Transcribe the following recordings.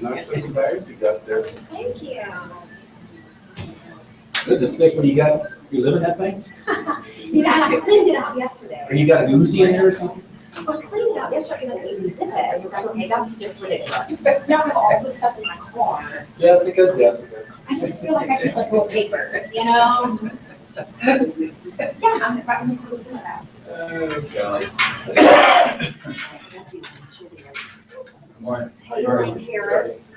Nice little bag you got there. Thank you. Good to see. What do you got? You live in that thing? You know, I cleaned it out yesterday. Or you got a Uzi in there or something? I cleaned it out yesterday, and I couldn't zip it. Because, okay, that's just ridiculous. Now I have all this stuff in my car. Jessica. I just feel like I can't let go of papers, you know? Yeah, I'm right when closing it out. Oh, golly. Morning. Hey, Elaine Harris.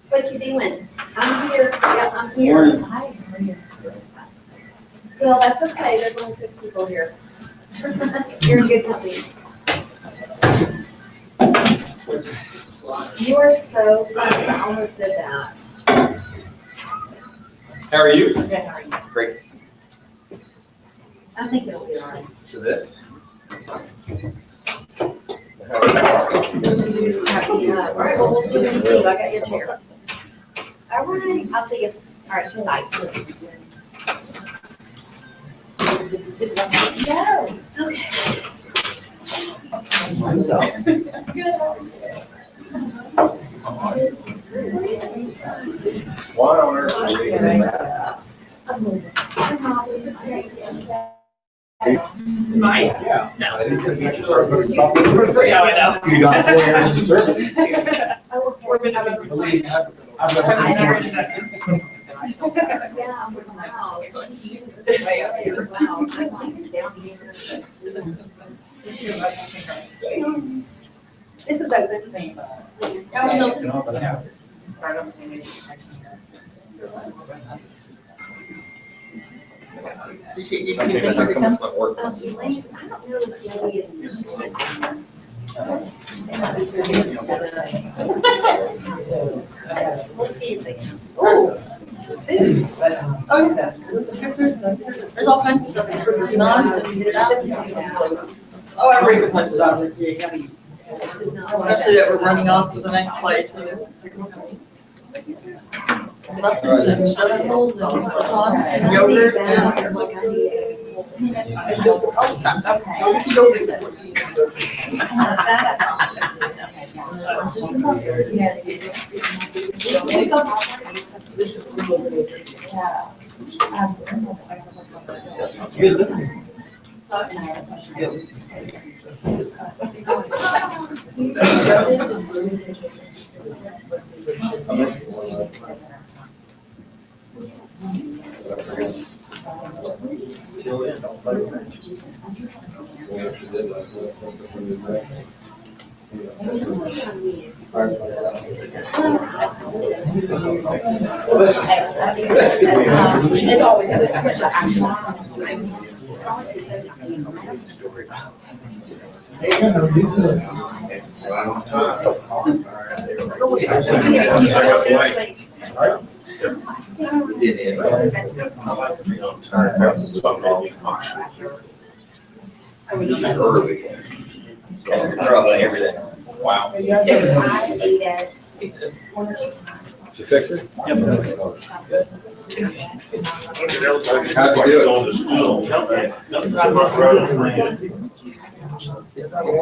What you doing? I'm here. Yeah, I'm here. Morning. Hi, how are you? Well, that's okay. There's only 6 people here. You're in good company. You are so funny. I almost did that. How are you? Good, how are you? Great. I think it'll be all right. To this? All right, well, we'll see when you see. I got your chair. All right, I'll see you. All right, good night. No. Why on earth are we doing that? Mine? Yeah. No. I didn't think you should start putting coffee in the Yeah, refrigerator. I know. You got 4 years of service. We've been having a Believe time. me, I've Never never. did that. Yeah, I'm wow. Wow. I'm like down here. This is like the same. Oh, no. Start on the same age. Did you I get think picture to come? not work. Elaine, I don't know if Debbie is. Let's see if they can. Oh. Oh, yeah. There's all kinds of stuff in there. There's nuns and stuff. Oh, I read a bunch about it, too. Especially that we're running off to the next place. Muffins and shovels and croissants and yogurt and. Oh, stop. Probably everything. Wow. I ate it. Did you fix it? How'd you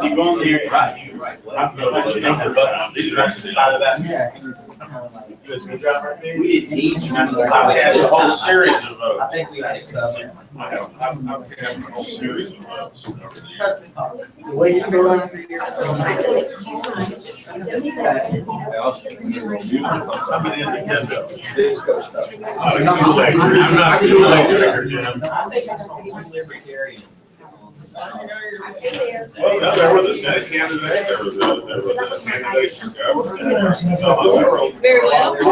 You go in there, right. I'm going to the button. These are actually side of that. You guys good job right there? We did each. I had a whole series of I votes. think we had it covered. I have a whole series of votes. The way you go around. I'm an independent. This kind of stuff. I'm not a electric, Jim. I think it's libertarian. Well, no, there were the Senate candidates, there were the candidates for governor. Very well. There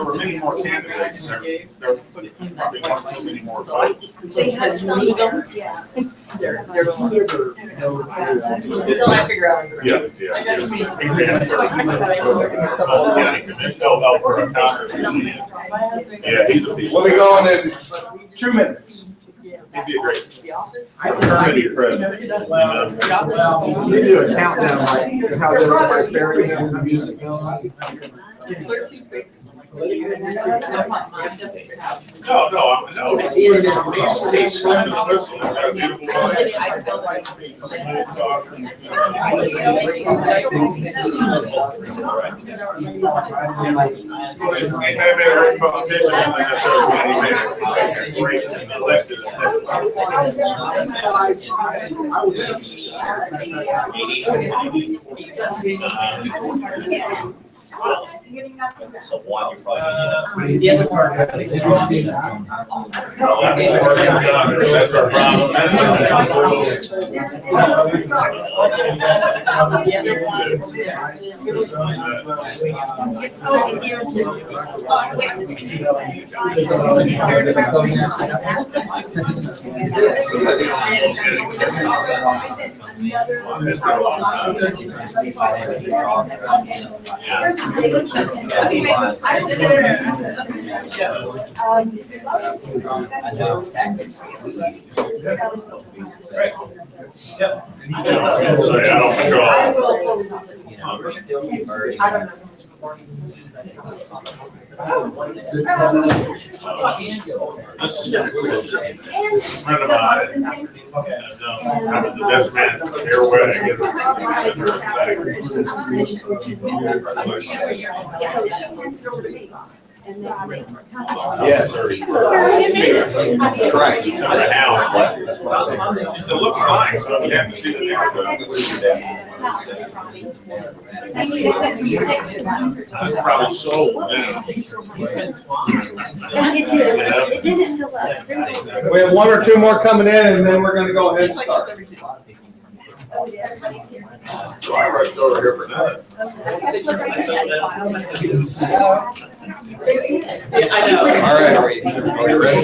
were many more candidates. There were probably not so many more votes. So you had to lose them? Yeah. Until I figure out. Yeah, I gotta see. County commission, for a congressman. Yeah, he's a piece. We'll be going in 2 minutes. He'd be a great The office? attorney president. You do a countdown, like, how's everybody faring, the music going on? Clerk two spaces. No, no, he's slim and whistle, got a beautiful wife. Smooth talking. Ain't that better competition than I just heard great elected So while you're probably. The other part. That's our problem. Yep. Say, I don't control. You know, we're still converting. This is a friend of mine. I'm the best man at their wedding. Yes. That's right. To the house. He said, looks nice, but we have to see the neighborhood. I'm probably sold, It didn't fill up. We have one or two more coming in, and then we're gonna go ahead and start. So I rushed over here for that. I know. All right. Are you ready?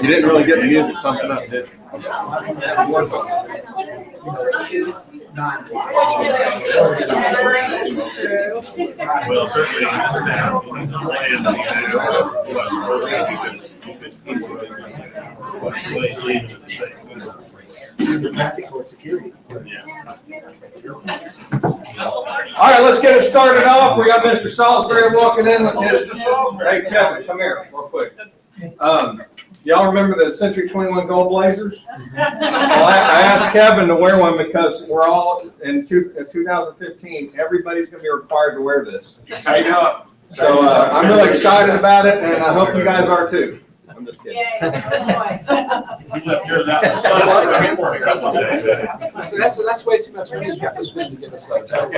You didn't really get the music something up, did Well, certainly in this town, and All right, let's get it started off. We got Mr. Salisbury walking in with his. Hey, Kevin, come here real quick. Y'all remember the Century 21 Gold Blazers? Well, I asked Kevin to wear one because we're all in 2015. Everybody's going to be required to wear this. tighten up. So I'm really excited about it, and I hope you guys are too. I'm just kidding. We left yours out in the sun for a couple of days. That's way too much money you have to spend to get us like that.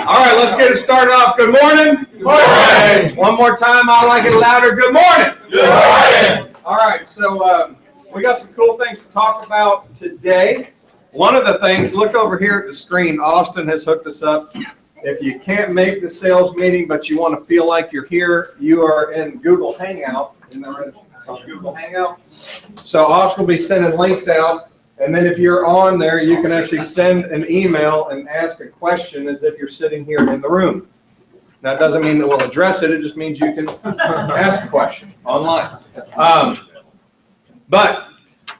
All right, let's get it started off. Good morning. Good morning. One more time, I like it louder. Good morning. Good morning. All right, so we got some cool things to talk about today. One of the things, look over here at the screen. Austin has hooked us up. If you can't make the sales meeting, but you want to feel like you're here, you are in Google Hangout. Isn't that right? Google Hangout. So Austin will be sending links out. And then if you're on there, you can actually send an email and ask a question as if you're sitting here in the room. That doesn't mean that we'll address it. It just means you can ask a question online. But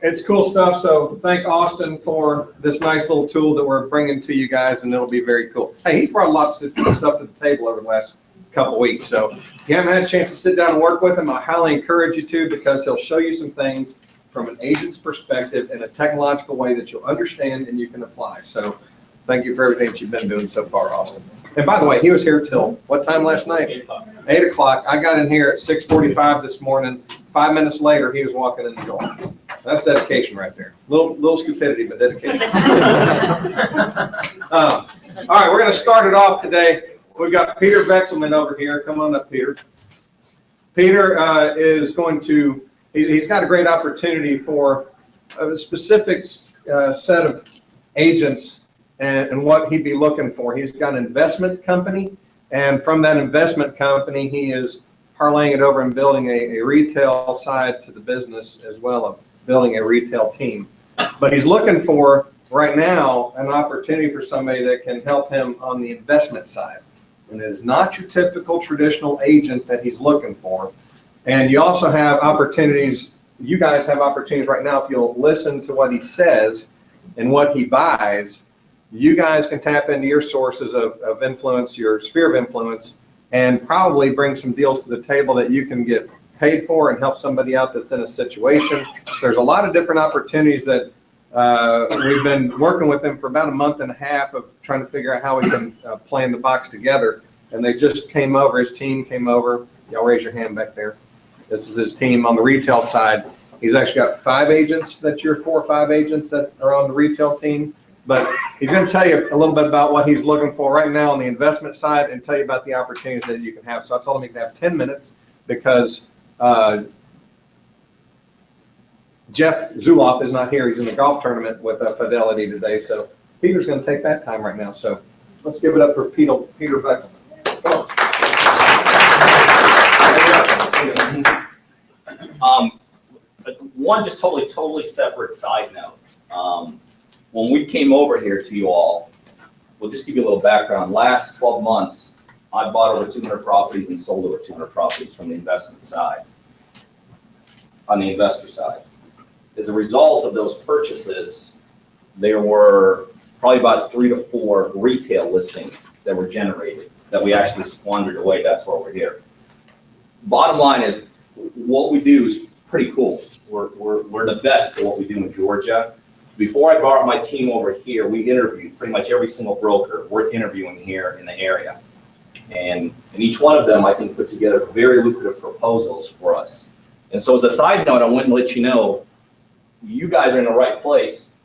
it's cool stuff. So thank Austin for this nice little tool that we're bringing to you guys, and it'll be very cool. Hey, he's brought lots of stuff to the table over the last couple of weeks. So if you haven't had a chance to sit down and work with him, I highly encourage you to, because he'll show you some things from an agent's perspective in a technological way that you'll understand and you can apply. So thank you for everything that you've been doing so far, Austin. And by the way, he was here till what time last night? 8 o'clock. I got in here at 6:45 this morning. 5 minutes later, he was walking in the door. That's dedication right there. Little stupidity, but dedication. All right, we're going to start it off today. We've got Peter Vexelman over here. Come on up, Peter. Peter is going to, he's got a great opportunity for a specific set of agents and what he'd be looking for. He's got an investment company, and from that investment company, he is parlaying it over and building a retail side to the business, as well as building a retail team. But he's looking for, right now, an opportunity for somebody that can help him on the investment side. And it is not your typical traditional agent that he's looking for. And you also have opportunities, you guys have opportunities right now, if you'll listen to what he says and what he buys, you guys can tap into your sources of influence, your sphere of influence, and probably bring some deals to the table that you can get paid for and help somebody out that's in a situation. So there's a lot of different opportunities that we've been working with them for about a month and a half of trying to figure out how we can plan the box together. And they just came over, his team came over. Y'all raise your hand back there. This is his team on the retail side. He's actually got 5 agents, that's your 4 or 5 agents that are on the retail team. But he's going to tell you a little bit about what he's looking for right now on the investment side and tell you about the opportunities that you can have. So I told him he could have 10 minutes because Jeff Zuloff is not here. He's in the golf tournament with Fidelity today. So Peter's going to take that time right now. So let's give it up for Peter Vexel. One just totally separate side note. When we came over here to you all, we'll just give you a little background. Last 12 months, I bought over 200 properties and sold over 200 properties from the investment side, on the investor side. As a result of those purchases, there were probably about 3 to 4 retail listings that were generated that we actually squandered away. That's why we're here. Bottom line is, what we do is pretty cool. We're the best at what we do in Georgia. Before I brought my team over here, we interviewed pretty much every single broker worth interviewing here in the area. And each one of them, I think, put together very lucrative proposals for us. And so as a side note, I want to let you know, you guys are in the right place,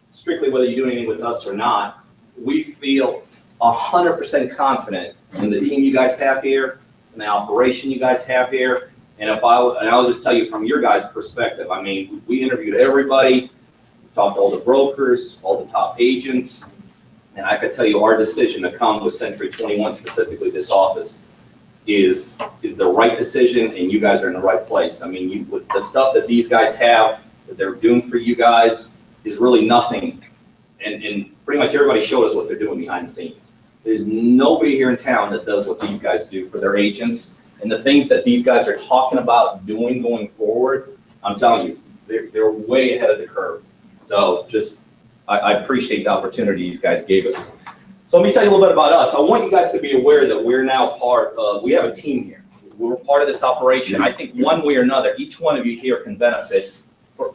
strictly whether you're doing anything with us or not. We feel 100% confident in the team you guys have here, and the operation you guys have here. And I'll just tell you from your guys' perspective, I mean, we interviewed everybody, talked to all the brokers, all the top agents, and I could tell you our decision to come with Century 21, specifically this office, is the right decision, and you guys are in the right place. I mean, with the stuff that these guys have, that they're doing for you guys, is really nothing. And pretty much everybody showed us what they're doing behind the scenes. There's nobody here in town that does what these guys do for their agents. And the things that these guys are talking about doing going forward, I'm telling you, they're way ahead of the curve. So I appreciate the opportunity these guys gave us. So let me tell you a little bit about us. I want you guys to be aware that we're now part of, we have a team here. We're part of this operation. I think one way or another, each one of you here can benefit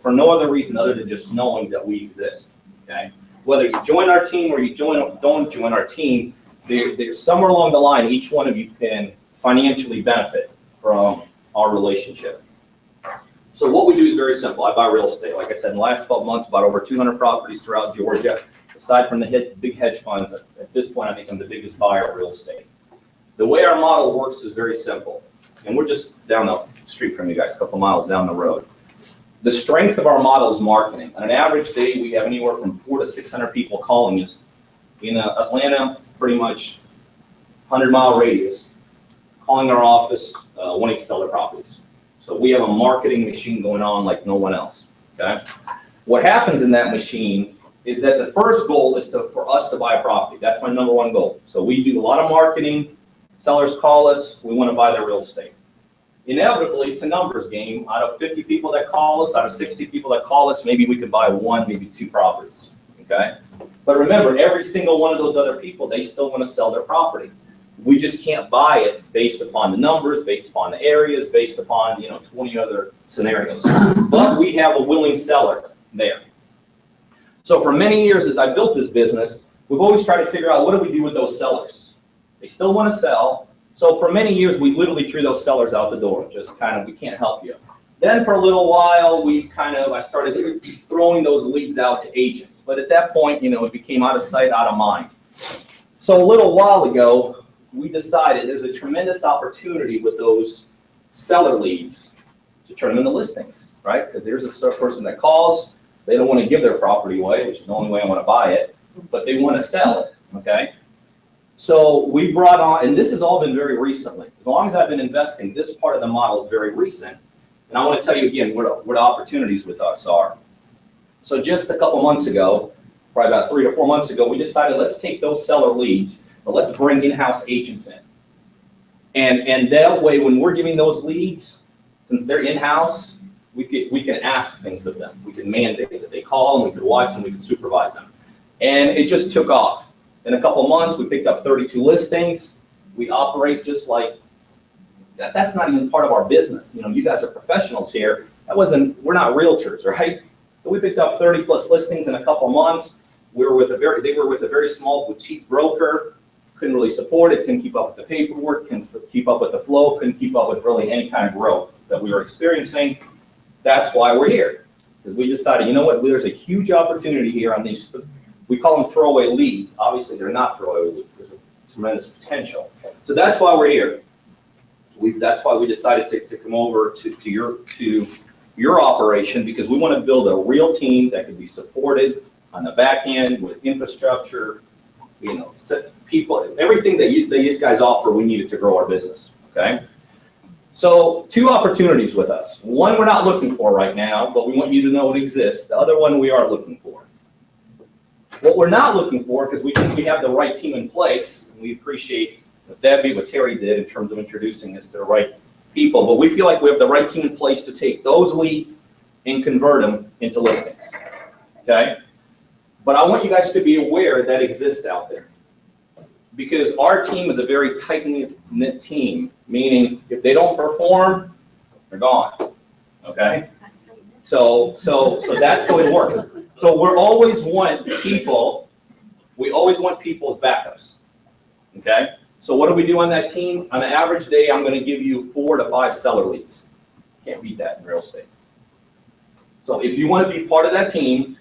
for no other reason other than just knowing that we exist, okay? Whether you join our team or you don't join our team, there's somewhere along the line, each one of you can financially benefit from our relationship. So what we do is very simple. I buy real estate. Like I said, in the last 12 months, bought over 200 properties throughout Georgia. Aside from the big hedge funds, at this point, I think I'm the biggest buyer of real estate. The way our model works is very simple. And we're just down the street from you guys, a couple miles down the road. The strength of our model is marketing. On an average day, we have anywhere from 400 to 600 people calling us. In Atlanta, pretty much 100-mile radius, calling our office, wanting to sell their properties. So we have a marketing machine going on like no one else, okay? What happens in that machine is that the first goal is for us to buy a property. That's my number one goal. So we do a lot of marketing. Sellers call us. We want to buy their real estate. Inevitably, it's a numbers game. Out of 50 people that call us, out of 60 people that call us, maybe we can buy 1, maybe 2 properties, okay? But remember, every single one of those other people, they still want to sell their property. We just can't buy it based upon the numbers, based upon the areas, based upon 20 other scenarios. But we have a willing seller there. So for many years, as I built this business, we've always tried to figure out what do we do with those sellers. They still want to sell. So for many years, we literally threw those sellers out the door. Just kind of, we can't help you. Then for a little while, I started throwing those leads out to agents. But at that point, it became out of sight, out of mind. So a little while ago, we decided there's a tremendous opportunity with those seller leads to turn them into listings, right? Because there's a person that calls, they don't want to give their property away, which is the only way I want to buy it, but they want to sell it, okay? So we brought on, and this has all been very recently. As long as I've been investing, this part of the model is very recent. And I want to tell you again what the opportunities with us are. So just a couple months ago, probably about 3 to 4 months ago, we decided let's take those seller leads, but let's bring in-house agents in. And that way, when we're giving those leads, since they're in-house, we can ask things of them. We can mandate that they call, and we can watch, and we can supervise them. And it just took off. In a couple of months, we picked up 32 listings. We operate just like, that's not even part of our business. You know, you guys are professionals here. We're not realtors, right? So we picked up 30 plus listings in a couple of months. They were with a very small boutique broker, couldn't really support it, couldn't keep up with the paperwork, couldn't keep up with the flow, couldn't keep up with really any kind of growth that we were experiencing. That's why we're here. Because we decided, you know what, there's a huge opportunity here on these, we call them throwaway leads. Obviously, they're not throwaway leads. There's a tremendous potential. So that's why we're here. That's why we decided to come over to your operation, because we want to build a real team that can be supported on the back end with infrastructure, you know, people, everything that these guys offer, we needed to grow our business, okay? So 2 opportunities with us. One we're not looking for right now, but we want you to know it exists. The other one we are looking for. What we're not looking for, because we think we have the right team in place, and we appreciate what Debbie, what Terry did in terms of introducing us to the right people, but we feel like we have the right team in place to take those leads and convert them into listings, okay? But I want you guys to be aware that exists out there, because our team is a very tight-knit team, meaning if they don't perform, they're gone, okay? So that's how it works. So we always want people as backups, okay? So what do we do on that team? On an average day, I'm gonna give you 4 to 5 seller leads. Can't beat that in real estate. So if you wanna be part of that team,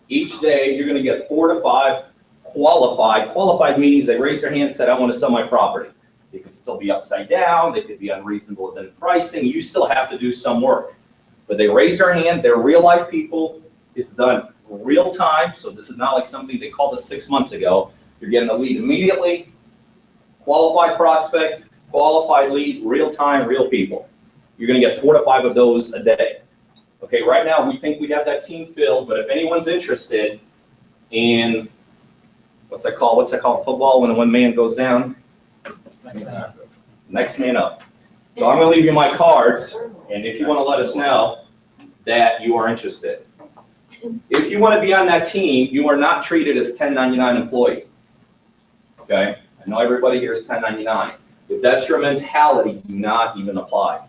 each day you're gonna get 4 to 5 qualified. Qualified means they raised their hand and said, I wanna sell my property. They could still be upside down, they could be unreasonable in pricing, you still have to do some work. But they raised their hand, they're real life people, it's done real time, so this is not like something they called us 6 months ago. You're getting a lead immediately, qualified prospect, qualified lead, real time, real people. You're gonna get 4 to 5 of those a day. Okay, right now we think we have that team filled, but if anyone's interested in, what's that called in football when one man goes down? Next man up. So I'm gonna leave you my cards, and if you wanna let us know that you are interested. If you wanna be on that team, you are not treated as 1099 employee, okay? I know everybody here is 1099. If that's your mentality, do not even apply.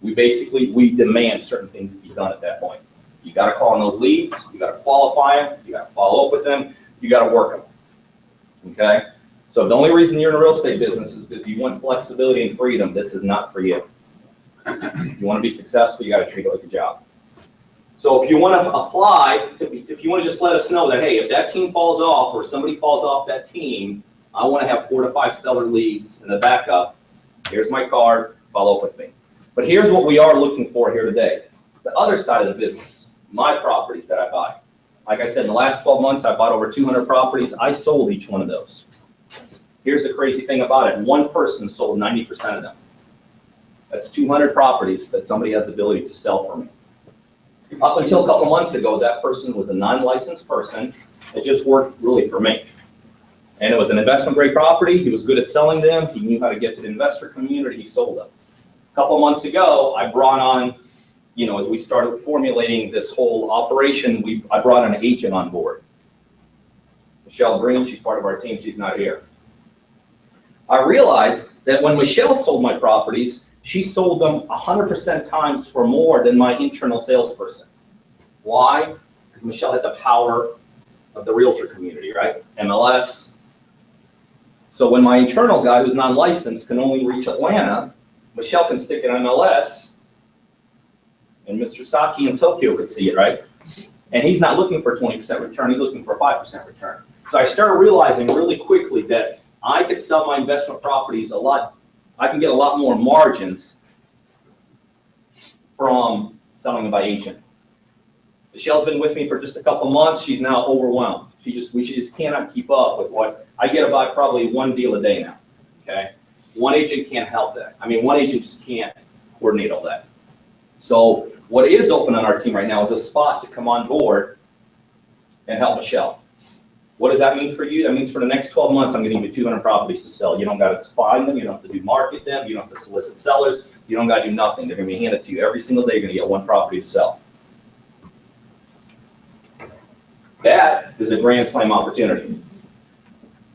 We demand certain things be done at that point. You gotta call on those leads, you gotta qualify them, you gotta follow up with them, you gotta work them, okay? So the only reason you're in the real estate business is because you want flexibility and freedom. This is not for you. You wanna be successful, you gotta treat it like a job. So if you wanna apply, if you wanna just let us know that, hey, if that team falls off or somebody falls off that team, I wanna have 4 to 5 seller leads in the backup. Here's my card, follow up with me. But here's what we are looking for here today. The other side of the business, my properties that I buy. Like I said, in the last 12 months, I bought over 200 properties. I sold each one of those. Here's the crazy thing about it. One person sold 90% of them. That's 200 properties that somebody has the ability to sell for me. Up until a couple months ago, that person was a non-licensed person. It just worked really for me. And it was an investment grade property. He was good at selling them. He knew how to get to the investor community. He sold them. A couple months ago, I brought on, you know, as we started formulating this whole operation, I brought an agent on board. Michelle Green, she's part of our team. She's not here. I realized that when Michelle sold my properties, she sold them 100% times for more than my internal salesperson. Why? Because Michelle had the power of the realtor community, right? MLS. So when my internal guy who's non-licensed can only reach Atlanta, Michelle can stick it on MLS, and Mr. Saki in Tokyo could see it, right? And he's not looking for 20% return, he's looking for 5% return. So I started realizing really quickly that I could sell my investment properties I can get a lot more margins from selling them by agent. Michelle's been with me for just a couple months. She's now overwhelmed. She just cannot keep up with what I get about probably 1 deal a day now, okay? One agent can't help that. I mean, one agent just can't coordinate all that. So what is open on our team right now is a spot to come on board and help Michelle. What does that mean for you? That means for the next 12 months, I'm gonna give you 200 properties to sell. You don't gotta find them, you don't have to market them, you don't have to solicit sellers, you don't gotta do nothing. They're gonna be handed to you every single day. You're gonna get 1 property to sell. That is a grand slam opportunity.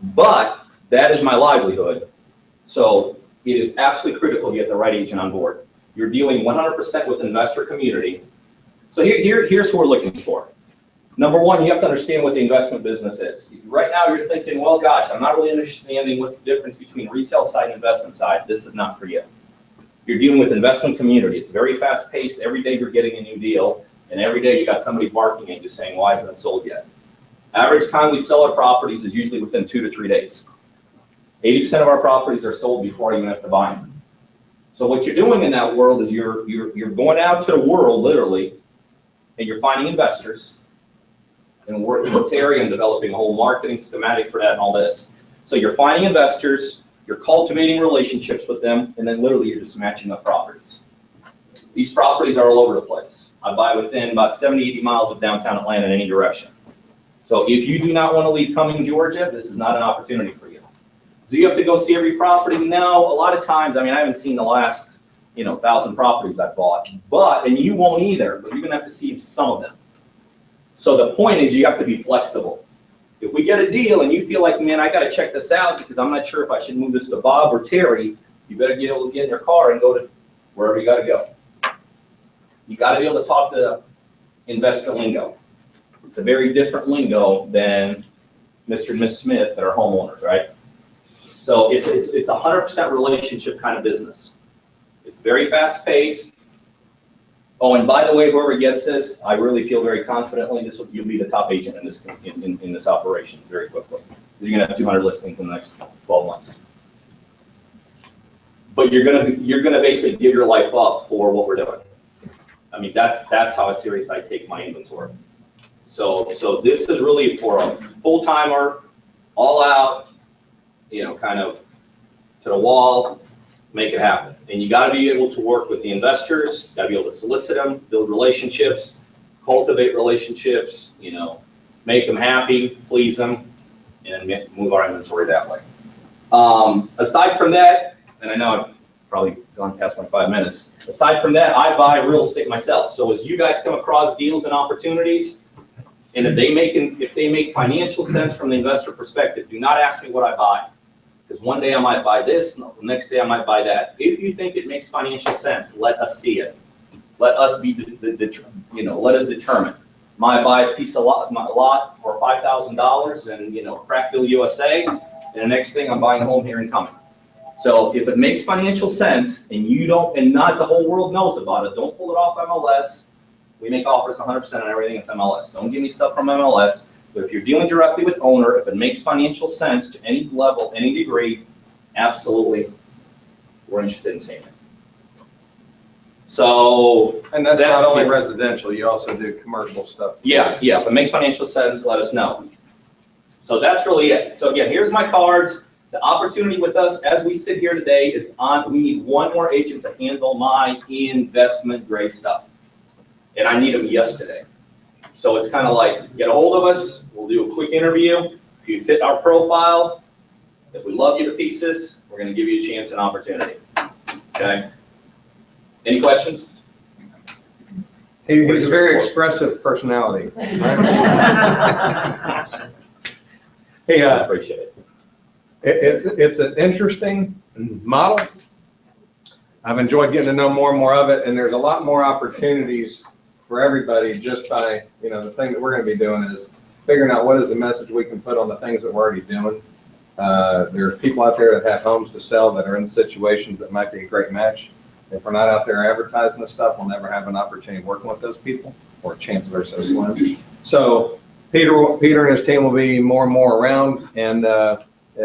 But that is my livelihood. So it is absolutely critical to get the right agent on board. You're dealing 100% with investor community. So here's what we're looking for. Number one, you have to understand what the investment business is. Right now, you're thinking, well, gosh, I'm not really understanding what's the difference between retail side and investment side. This is not for you. You're dealing with investment community. It's very fast paced. Every day you're getting a new deal. And every day you got somebody barking at you saying, why isn't it sold yet? Average time we sell our properties is usually within 2 to 3 days. 80% of our properties are sold before I even have to buy them. So what you're doing in that world is you're going out to the world, literally, and you're finding investors and working with Terry and developing a whole marketing schematic for that and all this. So you're finding investors, you're cultivating relationships with them, and then literally you're just matching up properties. These properties are all over the place. I buy within about 70, 80 miles of downtown Atlanta in any direction. So if you do not want to leave Cumming, Georgia, this is not an opportunity for you. Do you have to go see every property? No, a lot of times, I mean, I haven't seen the last, 1,000 properties I've bought, and you won't either, but you're gonna have to see some of them. So the point is you have to be flexible. If we get a deal and you feel like, man, I gotta check this out because I'm not sure if I should move this to Bob or Terry, you better be able to get in your car and go to wherever you gotta go. You gotta be able to talk to investor lingo. It's a very different lingo than Mr. and Ms. Smith that are homeowners, right? So it's 100% relationship kind of business. It's very fast paced. Oh, and by the way, whoever gets this, I really feel very confidently you'll be the top agent in this operation very quickly. You're gonna have 200 listings in the next 12 months. But you're gonna basically give your life up for what we're doing. I mean, that's how serious I take my inventory. So this is really for a full-timer, all out, kind of to the wall, make it happen. And you gotta be able to work with the investors, gotta be able to solicit them, build relationships, cultivate relationships, make them happy, please them, and move our inventory that way. Aside from that, and I know I've probably gone past my 5 minutes, aside from that, I buy real estate myself. So as you guys come across deals and opportunities, and if they make financial sense from the investor perspective, do not ask me what I buy. Because one day I might buy this, the next day I might buy that. If you think it makes financial sense, let us see it. Let us be, let us determine. Might buy a piece of lot for $5,000 in, Crackville, USA, and the next thing I'm buying a home here in Cumming. So if it makes financial sense and not the whole world knows about it, don't pull it off MLS. We make offers 100% on everything that's MLS. Don't give me stuff from MLS. But if you're dealing directly with owner, if it makes financial sense to any level, any degree, absolutely, we're interested in seeing it. So. And that's not only residential, you also do commercial stuff. Yeah, if it makes financial sense, let us know. So that's really it. So again, here's my cards. The opportunity with us as we sit here today is we need one more agent to handle my investment grade stuff. And I need them yesterday. So it's kind of like, get a hold of us, we'll do a quick interview. If you fit our profile, if we love you to pieces, we're gonna give you a chance and opportunity, okay? Any questions? He's a very expressive personality. Right? Hey, I appreciate it. It's an interesting model. I've enjoyed getting to know more and more of it, and there's a lot more opportunities for everybody just by, the thing that we're going to be doing is figuring out what is the message we can put on the things that we're already doing. There's people out there that have homes to sell that are in situations that might be a great match. If we're not out there advertising this stuff, we'll never have an opportunity working with those people, or chances are so slim. So Peter and his team will be more and more around, and an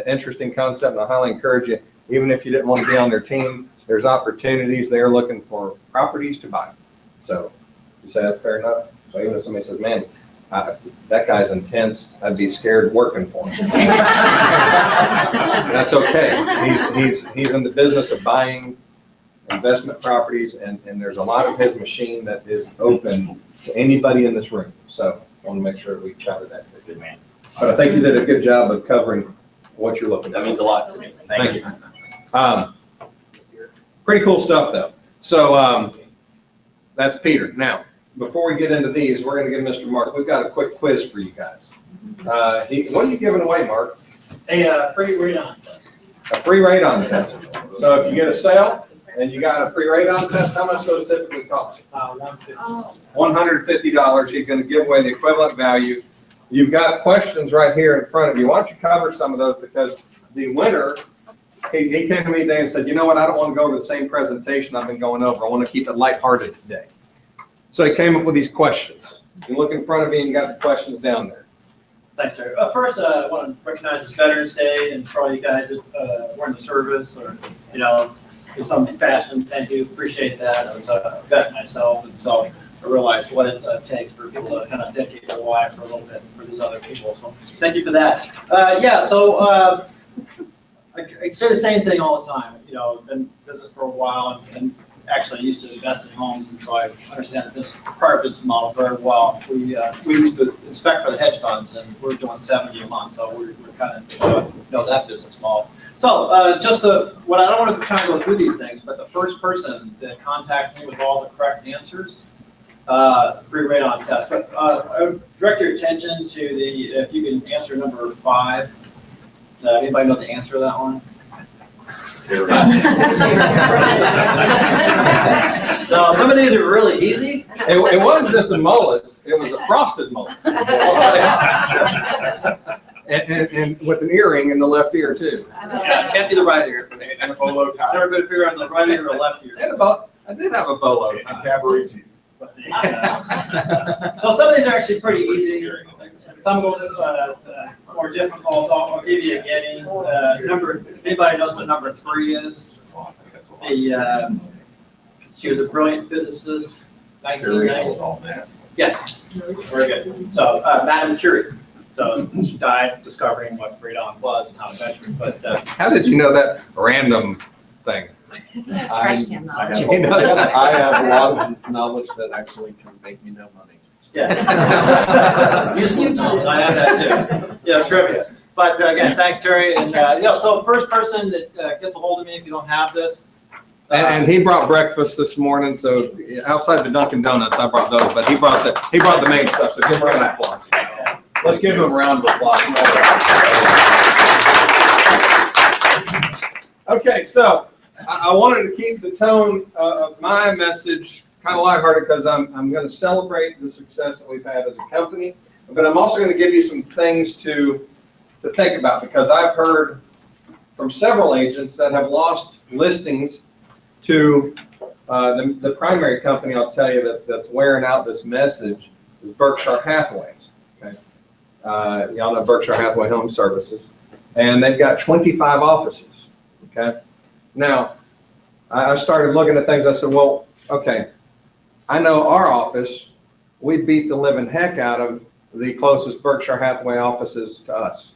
interesting concept, and I highly encourage you, even if you didn't want to be on their team, there's opportunities. They're looking for properties to buy. So you say that's fair enough? So even if somebody says, man, that guy's intense, I'd be scared working for him. That's okay. He's in the business of buying investment properties, and there's a lot of his machine that is open to anybody in this room. So I want to make sure we cover that. Good man. But I think you did a good job of covering what you're looking for. That means a lot to me. Thank you. Pretty cool stuff though. So that's Peter. Now, before we get into these, we're gonna give Mr. Mark, we've got a quick quiz for you guys. What are you giving away, Mark? A free radon test. A free radon test. So if you get a sale and you got a free radon test, how much those typically cost? $150. $150. You're gonna give away the equivalent value. You've got questions right here in front of you. Why don't you cover some of those, because the winner, he came to me today and said, you know what, I don't want to go over the same presentation I've been going over. I want to keep it lighthearted today. So he came up with these questions. You look in front of me and you got the questions down there. Thanks, sir. First, I want to recognize it's Veterans Day, and for all you guys that were in the service or, in some fashion, thank you, appreciate that. I was a vet myself, and so I realized what it takes for people to kind of dedicate their life for a little bit for these other people. So thank you for that. I say the same thing all the time. I've been in business for a while and actually used to invest in homes, and so I understand the prior business model very well. We used to inspect for the hedge funds, and we're doing 70 a month, so we're kind of know that business model. So I don't want to try and go through these things, but the first person that contacts me with all the correct answers, free radon test. But I would direct your attention to if you can answer number 5. Anybody know the answer to that one? So some of these are really easy. It wasn't just a mullet, it was a frosted mullet. and with an earring in the left ear too. Yeah, it can't be the right ear. And a bolo tie. Never been figure out the right ear or left ear. I did have a bolo And tie. Cabaretis. So some of these are actually pretty easy. Some go more difficult. I'll give you a getting. Anybody knows what number 3 is? She was a brilliant physicist. 1990. Yes, very good. So Madame Curie. So she died discovering what radon was and how to measure it. But How did you know that random thing? Because he has trash can knowledge. He knows that. I have a lot of knowledge that actually can make me no money. yeah. You seem to. I have that too. Yeah, trivia. But again, thanks, Terry. And so first person that gets a hold of me if you don't have this. And he brought breakfast this morning, so outside the Dunkin' Donuts, I brought those, but he brought the main stuff, so give him a round of applause. Let's give him a round of applause. Okay, so I wanted to keep the tone of my message kind of lighthearted because I'm going to celebrate the success that we've had as a company, but I'm also going to give you some things to think about, because I've heard from several agents that have lost listings to the primary company. I'll tell you that's wearing out this message is Berkshire Hathaway. Okay, y'all know Berkshire Hathaway Home Services, and they've got 25 offices. Okay, now I started looking at things. I said, well, okay, I know our office, we beat the living heck out of the closest Berkshire Hathaway offices to us.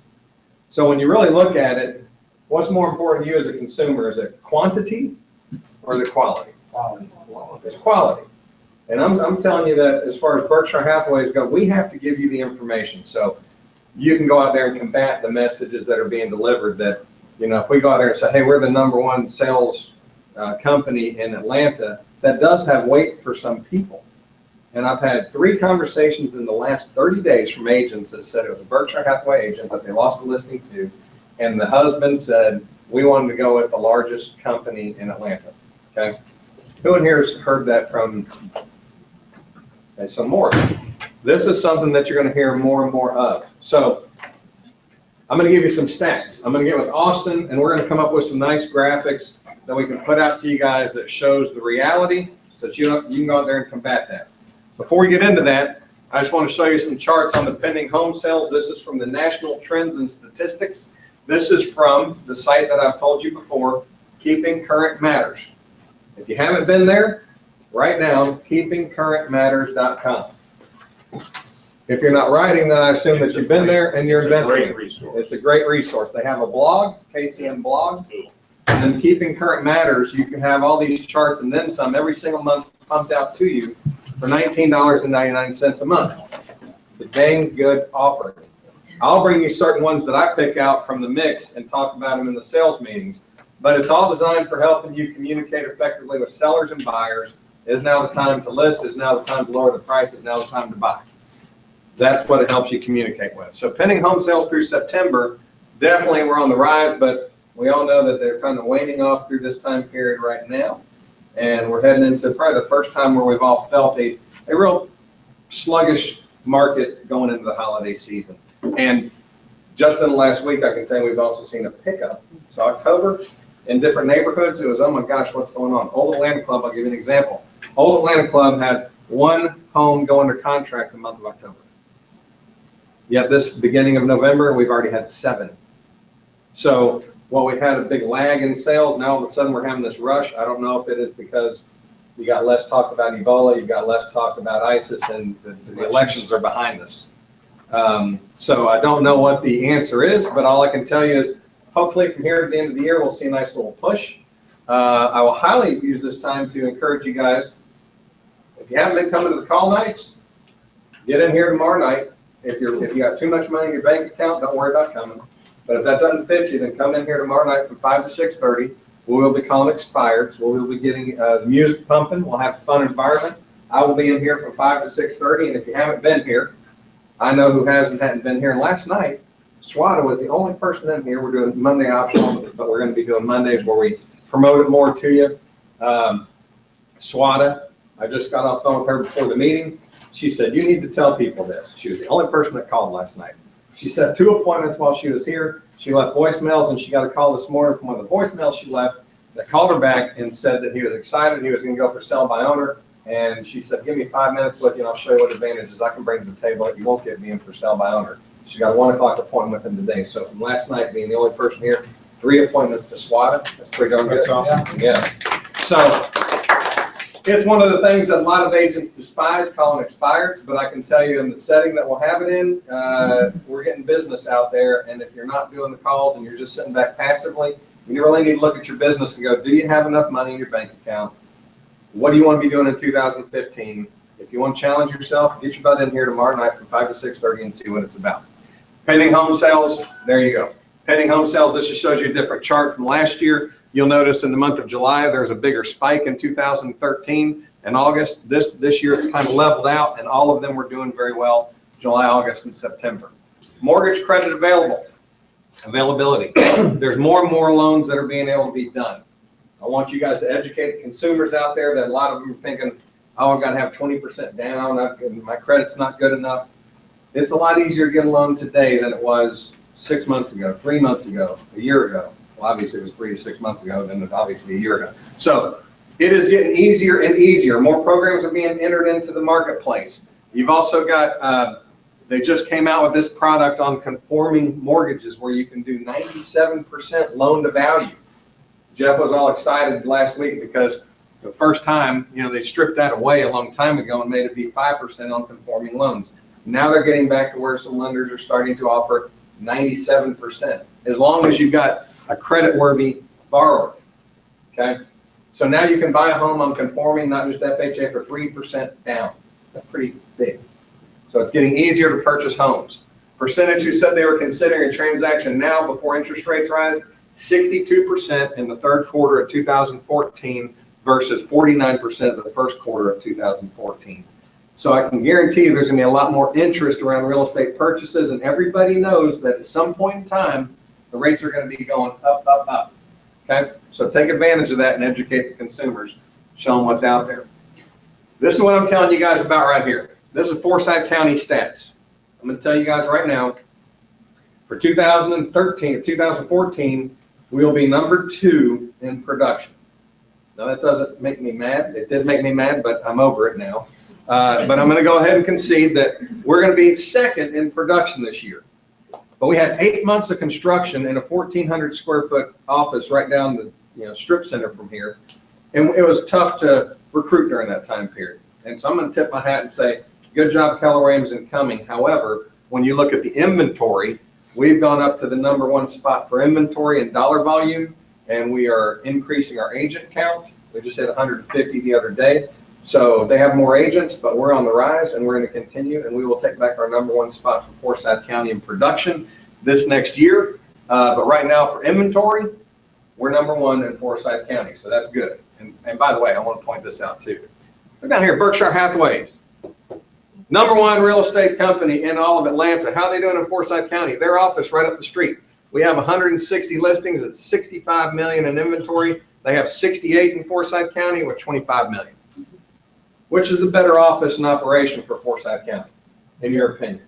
So when you really look at it, what's more important to you as a consumer? Is it quantity or the quality? Quality. It's quality. And I'm telling you that as far as Berkshire Hathaways go, we have to give you the information. So you can go out there and combat the messages that are being delivered that, if we go out there and say, hey, we're the #1 sales company in Atlanta, that does have weight for some people. And I've had 3 conversations in the last 30 days from agents that said it was a Berkshire Hathaway agent that they lost the listing to. And the husband said, we wanted to go with the largest company in Atlanta. Okay. Who in here has heard that from? Okay, so more. This is something that you're going to hear more and more of. So I'm going to give you some stats. I'm going to get with Austin, and we're going to come up with some nice graphics that we can put out to you guys that shows the reality so that you can go out there and combat that. Before we get into that, I just want to show you some charts on the pending home sales. This is from the National Trends and Statistics. This is from the site that I've told you before, Keeping Current Matters. If you haven't been there, right now, keepingcurrentmatters.com. If you're not writing, then I assume that you've been there and you're investigating. Great resource. It's a great resource. They have a blog, KCM blog, and then Keeping Current Matters. You can have all these charts and then some every single month pumped out to you for $19.99 a month. It's a dang good offering. I'll bring you certain ones that I pick out from the mix and talk about them in the sales meetings. But it's all designed for helping you communicate effectively with sellers and buyers is now the time to list, is now the time to lower the price, is now the time to buy. That's what it helps you communicate with. So pending home sales through September, definitely we're on the rise, but we all know that they're kind of waning off through this time period right now. And we're heading into probably the first time where we've all felt a real sluggish market going into the holiday season. And just in the last week, I can tell you we've also seen a pickup. So October, in different neighborhoods, it was, oh my gosh, what's going on? Old Atlanta Club, I'll give you an example. Old Atlanta Club had one home go under contract the month of October. Yet this beginning of November, we've already had 7. So while we had a big lag in sales, now all of a sudden we're having this rush. I don't know if it is because you got less talk about Ebola, you got less talk about ISIS, and the elections are behind us. So I don't know what the answer is, but all I can tell you is hopefully from here at the end of the year, we'll see a nice little push. I will highly use this time to encourage you guys, if you haven't been coming to the call nights, get in here tomorrow night. If you got too much money in your bank account, don't worry about coming. But if that doesn't fit you, then come in here tomorrow night from 5 to 6:30. We will be calling expireds. We will be getting the music pumping. We'll have a fun environment. I will be in here from 5 to 6:30. And if you haven't been here, I know who hadn't been here. And last night, SWATA was the only person in here. We're doing Monday optional, but we're going to be doing Mondays where we promote it more to you. SWATA, I just got off the phone with her before the meeting. She said, you need to tell people this. She was the only person that called last night. She set 2 appointments while she was here. She left voicemails, and she got a call this morning from one of the voicemails she left that called her back and said that he was excited. He was going to go for sell by owner. And she said, give me 5 minutes with you, and I'll show you what advantages I can bring to the table that you won't get me in for sell by owner. She got a 1 o'clock appointment with him today. So from last night being the only person here, 3 appointments to SWATA. That's pretty darn good. That's awesome. Yeah. So it's one of the things that a lot of agents despise, calling expireds, but I can tell you in the setting that we'll have it in, we're getting business out there. And if you're not doing the calls and you're just sitting back passively, you really need to look at your business and go, do you have enough money in your bank account? What do you want to be doing in 2015? If you want to challenge yourself, get your butt in here tomorrow night from 5 to 6:30 and see what it's about. Pending home sales, there you go. Pending home sales, this just shows you a different chart from last year. You'll notice in the month of July, there's a bigger spike in 2013 and August. This year it's kind of leveled out, and all of them were doing very well, July, August, and September. Mortgage credit availability. There's more and more loans that are being able to be done. I want you guys to educate consumers out there that a lot of them are thinking, oh, I've got to have 20% down, my credit's not good enough. It's a lot easier to get a loan today than it was 6 months ago, 3 months ago, a year ago. Well, obviously it was 3 to 6 months ago, then obviously a year ago. So it is getting easier and easier. More programs are being entered into the marketplace. You've also got, they just came out with this product on conforming mortgages where you can do 97% loan to value. Jeff was all excited last week because the first time, they stripped that away a long time ago and made it be 5% on conforming loans. Now they're getting back to where some lenders are starting to offer 97%, as long as you've got a credit-worthy borrower, okay? So now you can buy a home on conforming, not just FHA, for 3% down. That's pretty big. So it's getting easier to purchase homes. Percentage who said they were considering a transaction now before interest rates rise, 62% in the third quarter of 2014 versus 49% of the first quarter of 2014. So I can guarantee you there's going to be a lot more interest around real estate purchases, and everybody knows that at some point in time, the rates are going to be going up, up, up. Okay? So take advantage of that and educate the consumers, show them what's out there. This is what I'm telling you guys about right here. This is Forsyth County stats. I'm going to tell you guys right now, for 2014, we will be number 2 in production. Now that doesn't make me mad. It did make me mad, but I'm over it now. But I'm going to go ahead and concede that we're going to be 2nd in production this year. But we had 8 months of construction in a 1,400 square foot office right down the strip center from here. And it was tough to recruit during that time period. And so I'm going to tip my hat and say, good job, Keller Williams, in coming. However, when you look at the inventory, we've gone up to the number 1 spot for inventory and dollar volume, and we are increasing our agent count. We just hit 150 the other day. So they have more agents, but we're on the rise, and we're going to continue, and we will take back our number 1 spot for Forsyth County in production this next year. But right now for inventory, we're number 1 in Forsyth County, so that's good. And by the way, I want to point this out too. Look down here, Berkshire Hathaway. #1 real estate company in all of Atlanta. How are they doing in Forsyth County? Their office right up the street. We have 160 listings at 65 million in inventory. They have 68 in Forsyth County with 25 million. Which is the better office and operation for Forsyth County, in your opinion?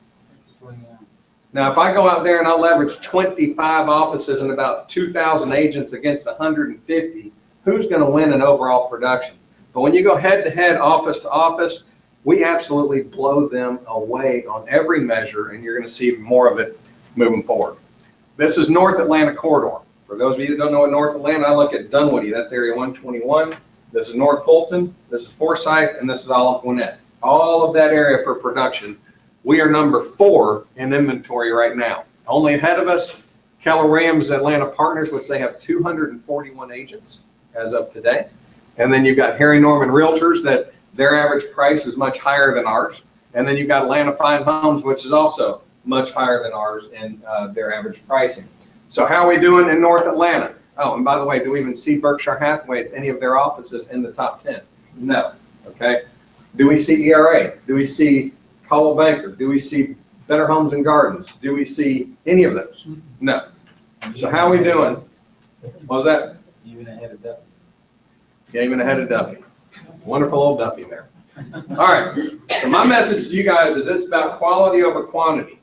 Now, if I go out there and I leverage 25 offices and about 2,000 agents against 150, who's going to win in overall production? But when you go head to head, office to office, we absolutely blow them away on every measure, and you're going to see more of it moving forward. This is North Atlanta corridor. For those of you that don't know what North Atlanta, I look at Dunwoody, that's area 121. This is North Fulton, this is Forsyth, and this is all of Gwinnett. All of that area for production. We are #4 in inventory right now. Only ahead of us, Keller Williams Atlanta Partners, which they have 241 agents as of today. And then you've got Harry Norman Realtors, that their average price is much higher than ours. And then you've got Atlanta Fine Homes, which is also much higher than ours in their average pricing. So how are we doing in North Atlanta? Oh, and by the way, do we even see Berkshire Hathaway's, any of their offices in the top 10? No, okay. Do we see ERA? Do we see Coldwell Banker? Do we see Better Homes and Gardens? Do we see any of those? No. So how are we doing? What was that? Even ahead of Duffy. Yeah, even ahead of Duffy. Wonderful old Duffy there. All right, so my message to you guys is it's about quality over quantity.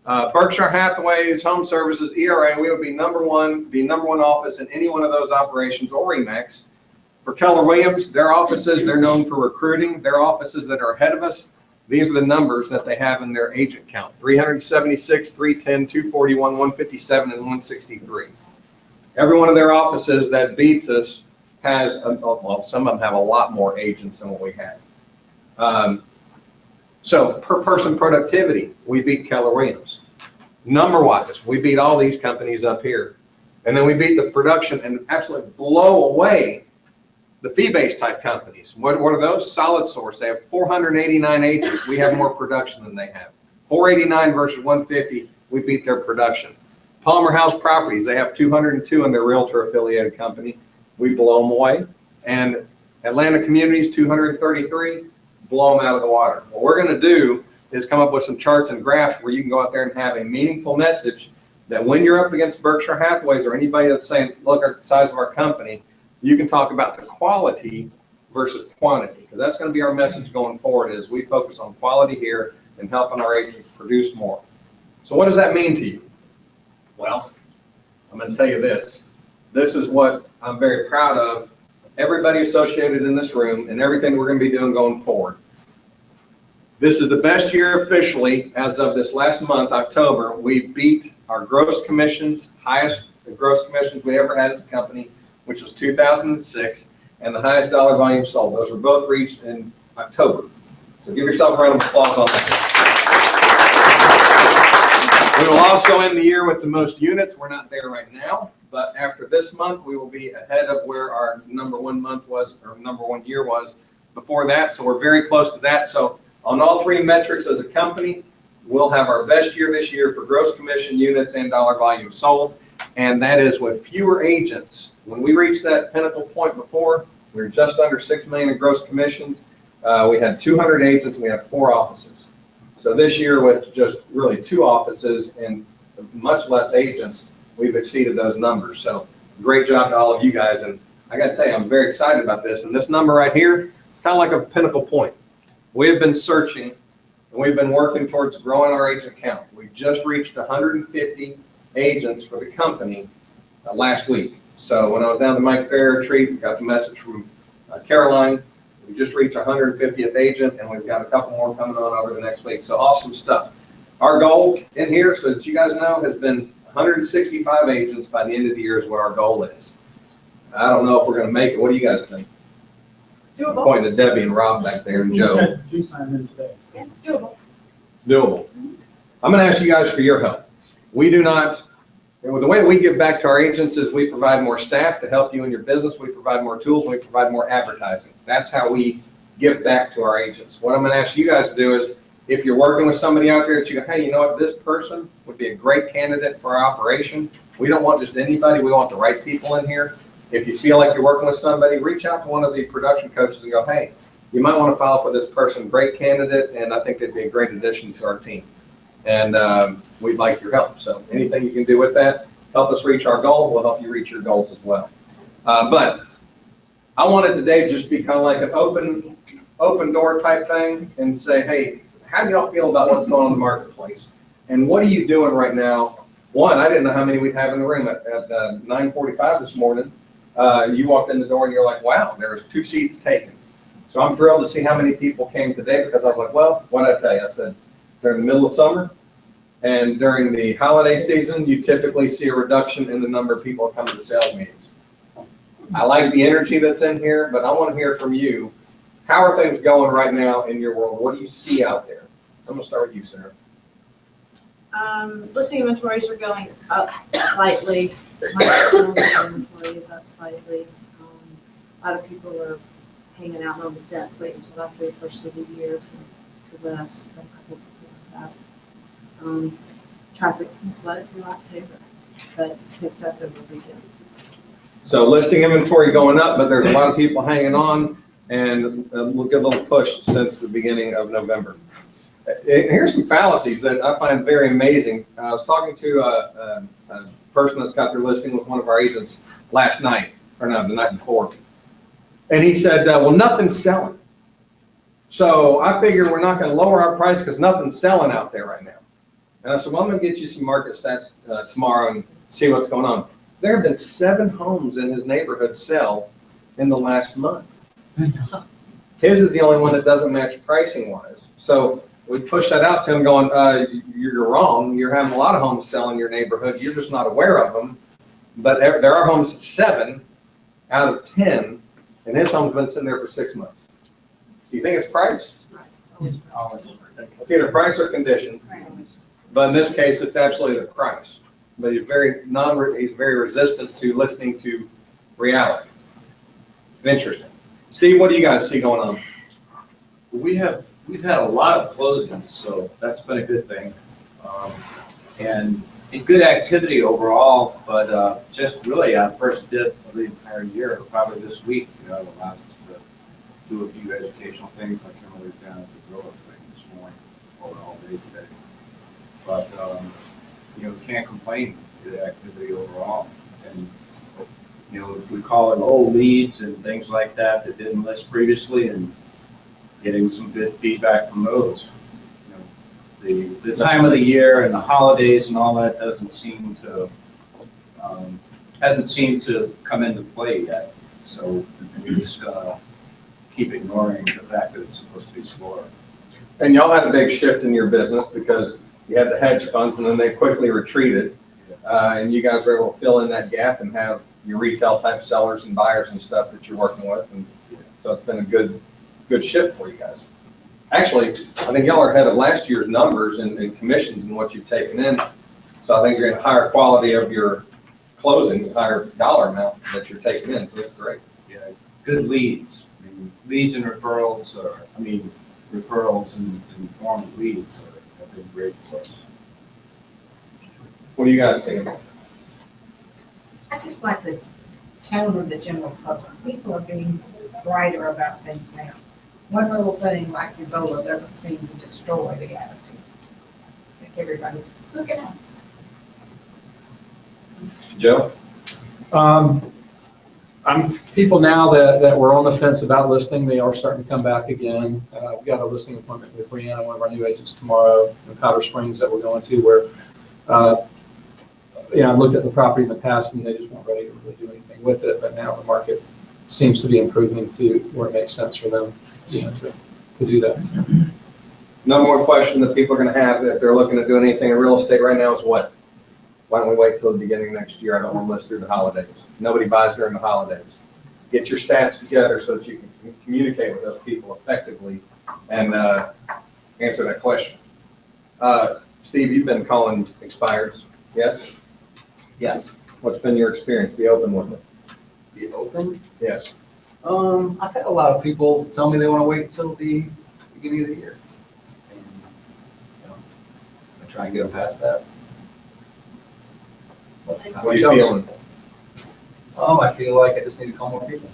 Berkshire Hathaway's Home Services, ERA, we would be #1 office in any one of those operations, or RE/MAX. For Keller Williams, their offices, they're known for recruiting. Their offices that are ahead of us, these are the numbers that they have in their agent count: 376, 310, 241, 157, and 163. Every one of their offices that beats us has, well, some of them have a lot more agents than what we have. So per person productivity, we beat Keller Williams. Number-wise, we beat all these companies up here. And then we beat the production and absolutely blow away the fee-based type companies. What are those? Solid Source. They have 489 agents. We have more production than they have. 489 versus 150, we beat their production. Palmer House Properties, they have 202 in their realtor affiliated company. We blow them away. And Atlanta Communities, 233, blow them out of the water. What we're going to do is come up with some charts and graphs where you can go out there and have a meaningful message that when you're up against Berkshire Hathaway's or anybody that's saying, look at the size of our company, you can talk about the quality versus quantity, because that's going to be our message going forward, is we focus on quality here and helping our agents produce more. So what does that mean to you? Well, I'm going to tell you this. This is what I'm very proud of, everybody associated in this room and everything we're going to be doing going forward. This is the best year officially as of this last month, October. We beat our gross commissions, highest gross commissions we ever had as a company, which was 2006, and the highest dollar volume sold. Those were both reached in October. So give yourself a round of applause on that. We will also end the year with the most units. We're not there right now, but after this month, we will be ahead of where our #1 month was, or #1 year was before that. So we're very close to that. So on all three metrics as a company, we'll have our best year this year for gross commission units and dollar volume sold. And that is with fewer agents. When we reached that pinnacle point before, we were just under 6 million in gross commissions. We had 200 agents and we had 4 offices. So this year, with just really 2 offices and much less agents, we've exceeded those numbers. So great job to all of you guys. And I got to tell you, I'm very excited about this. And this number right here, it's kind of like a pinnacle point. We have been searching and we've been working towards growing our agent count. We just reached 150 agents for the company last week. So when I was down the Mike Fair retreat, got the message from Caroline. We just reached our 150th agent, and we've got a couple more coming on over the next week. So awesome stuff. Our goal in here, so that you guys know, has been 165 agents by the end of the year is what our goal is. I don't know if we're going to make it. What do you guys think? I'm pointing to Debbie and Rob back there and Joe. 2 signed in today. Yeah, it's doable. It's doable. I'm going to ask you guys for your help. We do not, the way that we give back to our agents is we provide more staff to help you in your business. We provide more tools. We provide more advertising. That's how we give back to our agents. What I'm going to ask you guys to do is, if you're working with somebody out there that you go, hey, you know what, this person would be a great candidate for our operation. We don't want just anybody. We want the right people in here. If you feel like you're working with somebody, reach out to one of the production coaches and go, hey, you might want to follow up with this person, great candidate, and I think they'd be a great addition to our team. And we'd like your help. So anything you can do with that, help us reach our goal, we'll help you reach your goals as well. But I wanted today to just be kind of like an open door type thing and say, hey, how do y'all feel about what's going on in the marketplace? And what are you doing right now? One, I didn't know how many we'd have in the room at 9:45 this morning. You walked in the door and you're like, wow, there's 2 seats taken. So I'm thrilled to see how many people came today, because I was like, well, what did I tell you? I said, during the middle of summer and during the holiday season, you typically see a reduction in the number of people that come to the sales meetings. I like the energy that's in here, but I want to hear from you. How are things going right now in your world? What do you see out there? I'm going to start with you, Sarah. Listing inventories are going up slightly. My inventory is up slightly. A lot of people are hanging out on the fence, waiting until after the first of the year to list. A couple of people like that. Traffic's been slow through October, but picked up over the weekend. So listing inventory going up, but there's a lot of people hanging on, and we'll get a little push since the beginning of November. Here's some fallacies that I find very amazing. I was talking to a person that's got their listing with one of our agents last night, or no, the night before. And he said, well, nothing's selling. So I figure we're not going to lower our price because nothing's selling out there right now. And I said, well, I'm going to get you some market stats tomorrow and see what's going on. There have been 7 homes in his neighborhood sell in the last month. His is the only one that doesn't match pricing wise. So we push that out to him going, you're wrong. You're having a lot of homes sell in your neighborhood. You're just not aware of them. But there are homes 7 out of 10, and his home's been sitting there for 6 months. Do you think it's price? It's either price or condition. But in this case, it's absolutely the price. But he's very resistant to listening to reality. Interesting. Steve, what do you guys see going on? We've had a lot of closings, so that's been a good thing. And good activity overall, but just really our first dip of the entire year, probably this week, allows us to do a few educational things. I came over down at the Zillow thing this morning, all day today. But, we can't complain with the activity overall. And, we call it old leads and things like that didn't list previously, and getting some good feedback from those. The time of the year and the holidays and all that hasn't seemed to come into play yet. So we're just gonna keep ignoring the fact that it's supposed to be slower. And y'all had a big shift in your business because you had the hedge funds and then they quickly retreated. And you guys were able to fill in that gap and have your retail type sellers and buyers and stuff that you're working with. And so it's been a good shift for you guys. Actually, I think y'all are ahead of last year's numbers and commissions and what you've taken in. So I think you're getting a higher quality of your closing, higher dollar amount that you're taking in. So that's great. Yeah, good leads. Leads and referrals referrals in the form of leads have been great for us. What do you guys think? I just like the tone of the general public. People are being brighter about things now. One little thing like Ebola doesn't seem to destroy the attitude. I think everybody's looking at it. Joe? People now that were on the fence about listing, they are starting to come back again. We've got a listing appointment with Brianna, one of our new agents, tomorrow in Powder Springs that we're going to, where I looked at the property in the past and they just weren't ready to really do anything with it. But now the market seems to be improving to where it makes sense for them, to do that. So. Number one question that people are going to have if they're looking to do anything in real estate right now is what? Why don't we wait till the beginning of next year? I don't want to list through the holidays. Nobody buys during the holidays. Get your stats together so that you can communicate with those people effectively and answer that question. Steve, you've been calling expireds, yes? Yes. What's been your experience? Be open with it. Be open? Yes. I've had a lot of people tell me they want to wait until the beginning of the year. And, I try and get them past that. What are you feeling? I feel like I just need to call more people.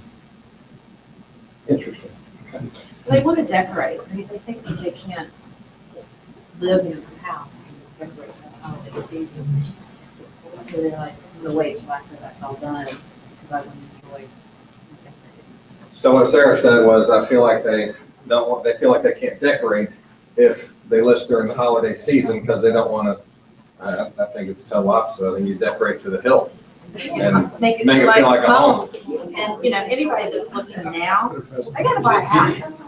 Interesting. Okay. They want to decorate. I mean, they think that they can't live in a house and decorate this holiday season. So they're like, I'm gonna wait till after that's all done, because I want to enjoy decorating. So what Sarah said was, I feel like they feel like they can't decorate if they list during the holiday season because they don't want to. I think it's total opposite. I think you decorate to the hilt and make it feel like a home. And, you know, anybody that's looking now, I gotta buy a house.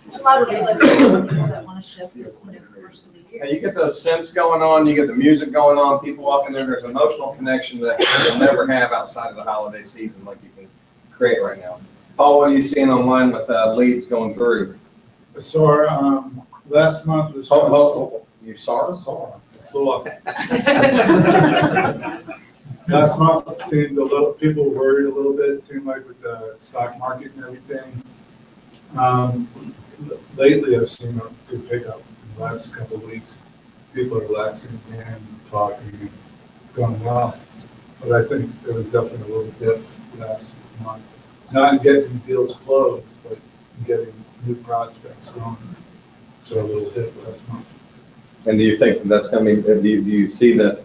There's a lot of people that want to shift to whatever first of the year. And you get those scents going on, you get the music going on, people walking there, there's an emotional connection that you'll never have outside of the holiday season like you can create right now. Paul, what are you seeing online with leads going through? So, last month was. You saw it? Saw. Last month, it seemed people were worried a little bit, it seemed like with the stock market and everything. Lately, I've seen a good pickup in the last couple of weeks. People are relaxing and talking, it's going well. But I think there was definitely a little dip last month. Not in getting deals closed, but in getting new prospects going. So a little dip last month. And do you think that's going to be, do you see the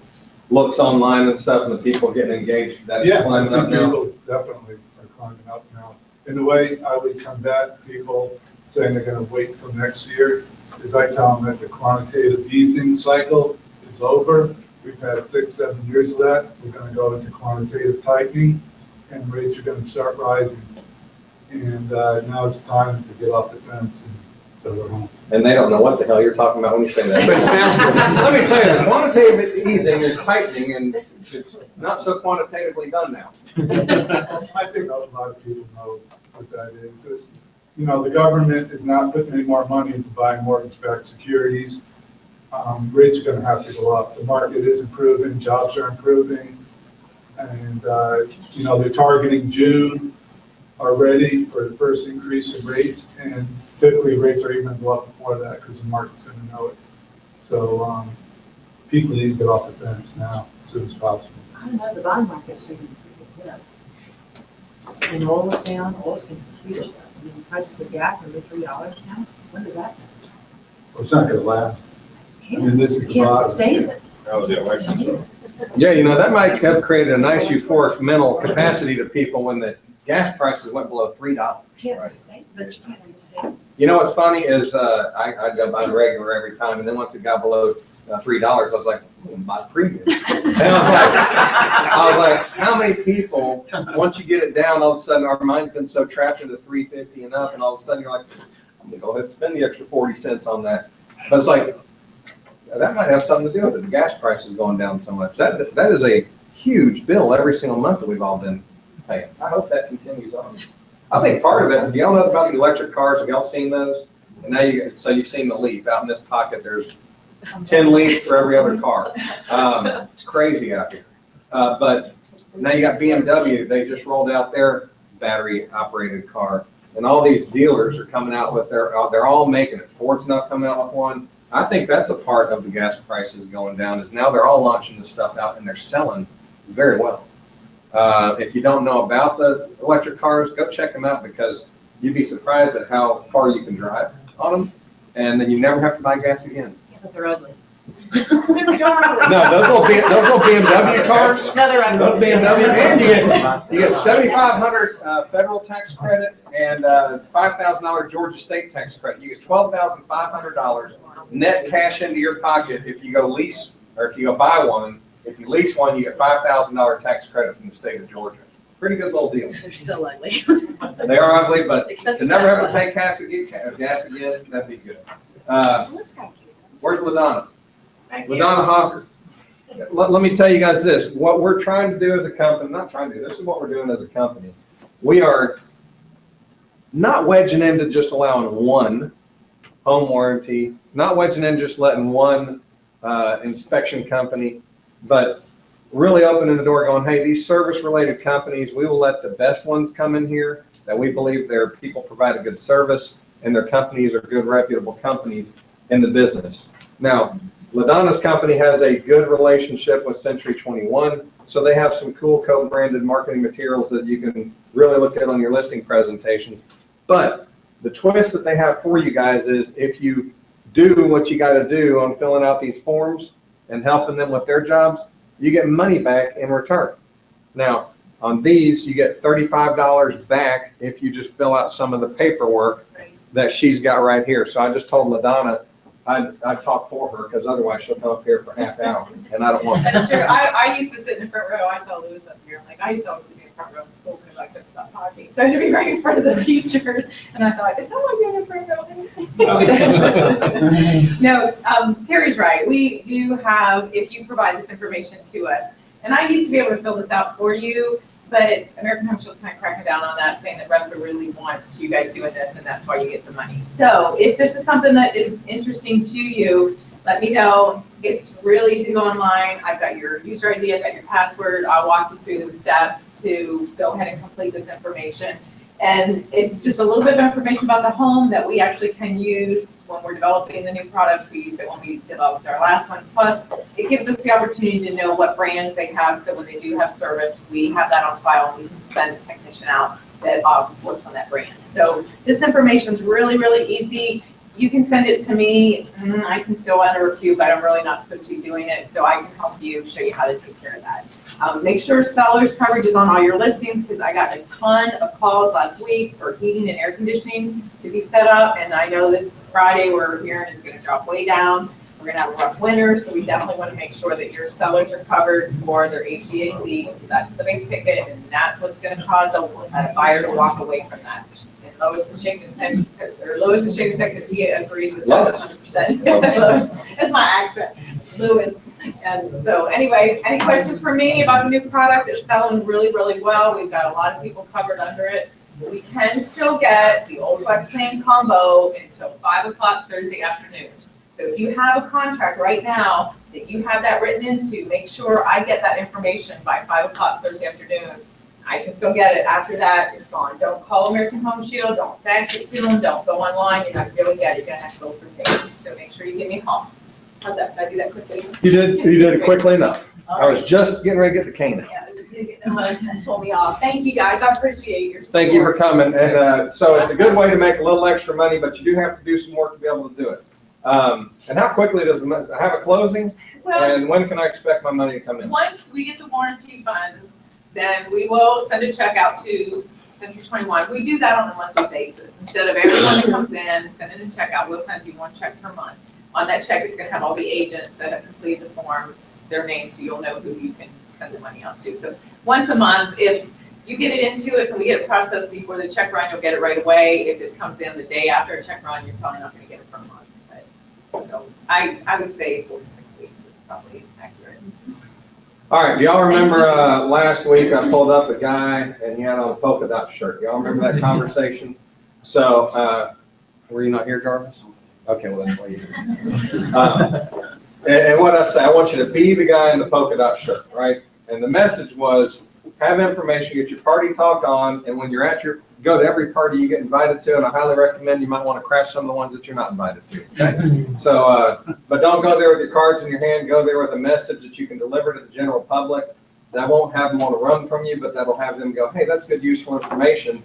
looks online and stuff and the people getting engaged? That Yeah, I climbing see up now? people definitely are climbing up now. And the way I would combat people saying they're gonna wait till next year is I tell them that the quantitative easing cycle is over. We've had 6-7 years of that. We're gonna go into quantitative tightening and rates are gonna start rising. And now it's time to get off the fence and settle at home. And they don't know what the hell you're talking about when you say that. But it sounds good. Let me tell you, the quantitative easing is tightening and it's not so quantitatively done now. I think a lot of people know what that is. You know, the government is not putting any more money into buying mortgage-backed securities. Rates are gonna have to go up. The market is improving, jobs are improving. And, you know, they're targeting June already for the first increase in rates. And typically rates are even gonna go up before that because the market's gonna know it. So, people need to get off the fence now as soon as possible. I don't know, the bond market's seeming pretty good. And oil was down, oil's been huge. I mean, prices of gas are over $3 now. When does that? Well, it's not gonna last. I mean, this is the Can't bottom. sustain it. That was the election. Yeah, you know, that might have created a nice euphoric mental capacity to people when the gas prices went below $3. Can't sustain, but you can't sustain. You know what's funny is I go by the regular every time, and then once it got below $3, I was like, buy premium. And I was like, how many people, once you get it down, all of a sudden our mind's been so trapped into $3.50 and up, and all of a sudden you're like, I'm gonna go ahead and spend the extra 40 cents on that. But it's like, that might have something to do with it. The gas prices going down so much. That is a huge bill every single month that we've all been paying. I hope that continues on. I think part of it, do y'all know about the electric cars? Have y'all seen those? And now so you've seen the Leaf. Out in this pocket, there's 10 Leafs for every other car. It's crazy out here. But now you got BMW. They just rolled out their battery operated car. And all these dealers are coming out with they're all making it. Ford's not coming out with one. I think that's a part of the gas prices going down is now they're all launching this stuff out and they're selling very well. If you don't know about the electric cars, go check them out because you'd be surprised at how far you can drive on them. And then you never have to buy gas again. Yeah, but they're ugly. No, those little BMW cars. No, they're ugly. Those BMW, and you get $7,500 federal tax credit and $5,000 Georgia state tax credit. You get $12,500 net cash into your pocket if you go lease or if you go buy one. If you lease one, you get $5,000 tax credit from the state of Georgia. Pretty good little deal. They're still ugly. They are ugly, but Except to for never have to Tesla. pay gas again, that'd be good. It looks kind of cute. Where's LaDonna? Thank you. LaDonna Hawker. Let me tell you guys this, what we're trying to do as a company, not trying to do, this is what we're doing as a company. We are not wedging into just allowing one home warranty, not wedging in just letting one inspection company, but really opening the door going, hey, these service-related companies, we will let the best ones come in here that we believe their people provide a good service and their companies are good, reputable companies in the business. Now, LaDonna's company has a good relationship with Century 21, so they have some cool co-branded marketing materials that you can really look at on your listing presentations. But the twist that they have for you guys is if you do what you got to do on filling out these forms and helping them with their jobs, you get money back in return. Now, on these, you get $35 back if you just fill out some of the paperwork that she's got right here. So I just told LaDonna I'd talk for her because otherwise she'll come up here for half an hour and I don't want that. That's true. I used to sit in the front row. I saw Lewis up here. Like, I used to always sit in the front row in school because I couldn't stop talking. So I had to be right in front of the teacher. And I thought, is someone in the front row? No, Terry's right. We do have, if you provide this information to us, and I used to be able to fill this out for you, but American Home Shield's kind of cracking down on that, saying that RESPA really wants you guys doing this, and that's why you get the money. So if this is something that is interesting to you, let me know. It's really easy to go online. I've got your user ID, I've got your password. I'll walk you through the steps to go ahead and complete this information. And it's just a little bit of information about the home that we actually can use when we're developing the new products. We used it when we developed our last one. Plus, it gives us the opportunity to know what brands they have, so when they do have service, we have that on file and we can send a technician out that works on that brand. So this information is really, really easy. You can send it to me. I can still enter a few, but I'm really not supposed to be doing it, so I can help you, show you how to take care of that. Make sure seller's coverage is on all your listings, because I got a ton of calls last week for heating and air conditioning to be set up, and I know this Friday we're hearing it's gonna drop way down. We're gonna have a rough winter, so we definitely wanna make sure that your sellers are covered for their HVAC, because that's the big ticket, and that's what's gonna cause a buyer to walk away from that. Lois is shaking his head because he agrees with that 100%. Lois, that's my accent, Lewis. And so anyway, any questions for me about the new product? It's selling really, really well. We've got a lot of people covered under it. We can still get the old Flex Plan combo until 5 o'clock Thursday afternoon. So if you have a contract right now that you have that written into, make sure I get that information by 5 o'clock Thursday afternoon. I can still get it. After that, it's gone. Don't call American Home Shield. Don't fax it to them. Don't go online. You're not going to be able to get it. You're going to have to go through pages. So make sure you give me a call. How's that? Did I do that quickly? You did it quickly enough. I was just getting ready to get the cane out. Yeah, you did get pull me off. Thank you, guys. I appreciate your support. Thank you for coming. And so it's a good way to make a little extra money, but you do have to do some work to be able to do it. And how quickly does it have a closing? Well, And when can I expect my money to come in? once we get the warranty funds, then we will send a check out to Century 21. We do that on a monthly basis. Instead of everyone that comes in sending a check out, we'll send you one check per month. On that check, it's gonna have all the agents that have completed the form, their names, so you'll know who you can send the money out to. So once a month, if you get it into us and we get it processed before the check run, you'll get it right away. If it comes in the day after a check run, you're probably not gonna get it for a month. But, so I would say 4 to 6 weeks is probably accurate. All right, do y'all remember last week I pulled up a guy and he had on a polka dot shirt? Y'all remember that conversation? So, were you not here, Jarvis? Okay, well, that's why you're here. And what I say, I want you to be the guy in the polka dot shirt, right? And the message was, have information, get your party talk on, and when you're at go to every party you get invited to, and I highly recommend you might want to crash some of the ones that you're not invited to. Okay? So, but don't go there with your cards in your hand. Go there with a message that you can deliver to the general public. That won't have them want to run from you, but that'll have them go, hey, that's good, useful information,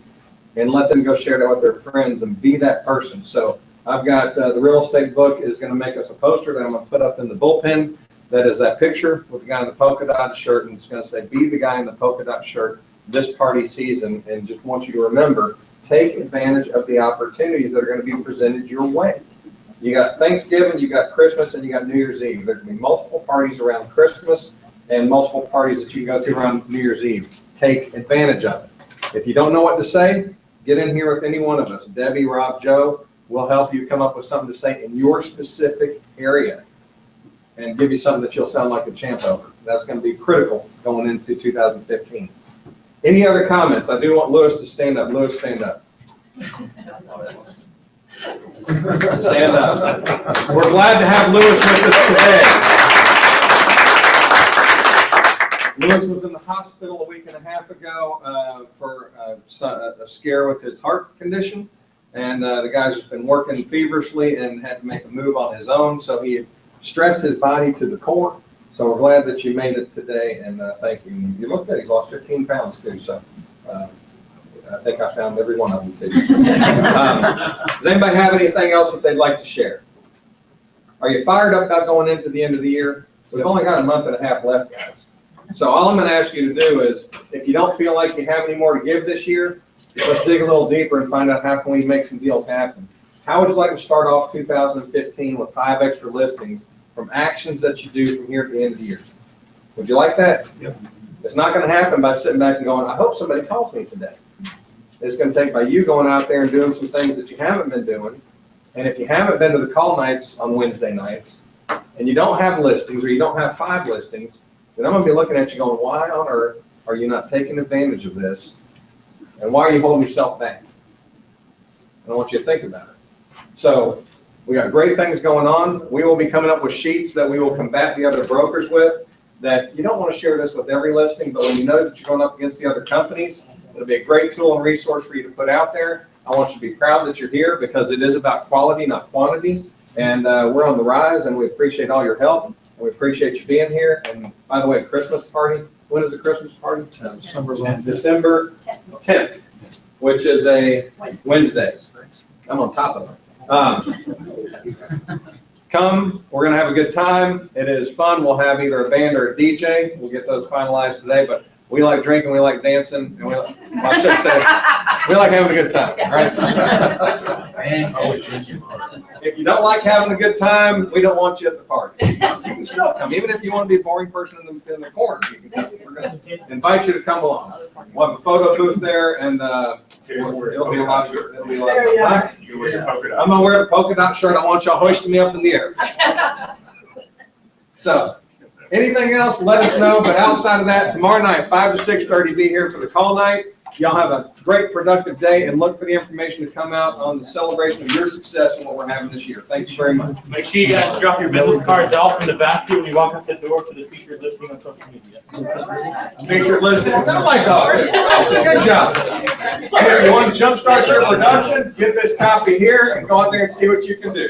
and let them go share that with their friends and be that person. So I've got the real estate book is going to make us a poster that I'm going to put up in the bullpen. That is that picture with the guy in the polka dot shirt, and it's going to say, be the guy in the polka dot shirt this party season, and just want you to remember, take advantage of the opportunities that are going to be presented your way. You got Thanksgiving, you got Christmas, and you got New Year's Eve. There's going to be multiple parties around Christmas and multiple parties that you can go to around New Year's Eve. Take advantage of it. If you don't know what to say, get in here with any one of us. Debbie, Rob, Joe will help you come up with something to say in your specific area and give you something that you'll sound like a champ over. That's going to be critical going into 2015. Any other comments? I do want Lewis to stand up. Lewis, stand up. Stand up. We're glad to have Lewis with us today. Lewis was in the hospital a week and a half ago for a scare with his heart condition. And the guy's been working feverishly and had to make a move on his own. So he stressed his body to the core. So we're glad that you made it today, and thank you. You look good. He's lost 15 pounds too, so I think I found every one of them too. Does anybody have anything else that they'd like to share? Are you fired up about going into the end of the year? We've only got a month and a half left, guys. So all I'm gonna ask you to do is, if you don't feel like you have any more to give this year, let's dig a little deeper and find out how can we make some deals happen. How would you like to start off 2015 with 5 extra listings from actions that you do from here to the end of the year? Would you like that? Yep. It's not gonna happen by sitting back and going, I hope somebody calls me today. It's gonna take by you going out there and doing some things that you haven't been doing. And if you haven't been to the call nights on Wednesday nights, and you don't have listings, or you don't have 5 listings, then I'm gonna be looking at you going, why on earth are you not taking advantage of this? And why are you holding yourself back? And I want you to think about it. So we got great things going on. We will be coming up with sheets that we will combat the other brokers with, that you don't want to share this with every listing, but when you know that you're going up against the other companies, it'll be a great tool and resource for you to put out there. I want you to be proud that you're here, because it is about quality, not quantity. And we're on the rise, and we appreciate all your help. And we appreciate you being here. And by the way, Christmas party, when is the Christmas party? December 1st. December 10th, which is a Wednesday. I'm on top of it. Come, we're gonna have a good time. It is fun. We'll have either a band or a DJ. We'll get those finalized today, but we like drinking, we like dancing, and well, I should say, we like having a good time, all right? If you don't like having a good time, we don't want you at the party. You can still come, even if you want to be a boring person in the corner. You can come. We're going to invite you to come along. We'll have a photo booth there, and it'll be a lot of fun. You wear your polka dot. I'm gonna wear the polka dot shirt. I want y'all hoisting me up in the air. So, anything else, let us know. But outside of that, tomorrow night, 5 to 6:30, be here for the call night. Y'all have a great, productive day, and look for the information to come out on the celebration of your success and what we're having this year. Thank you very much. Make sure you guys drop your business cards off in the basket when you walk out the door to the featured listing on social media. Featured listing. Oh my God. Good job. If you want to jumpstart your production, get this copy here and go out there and see what you can do.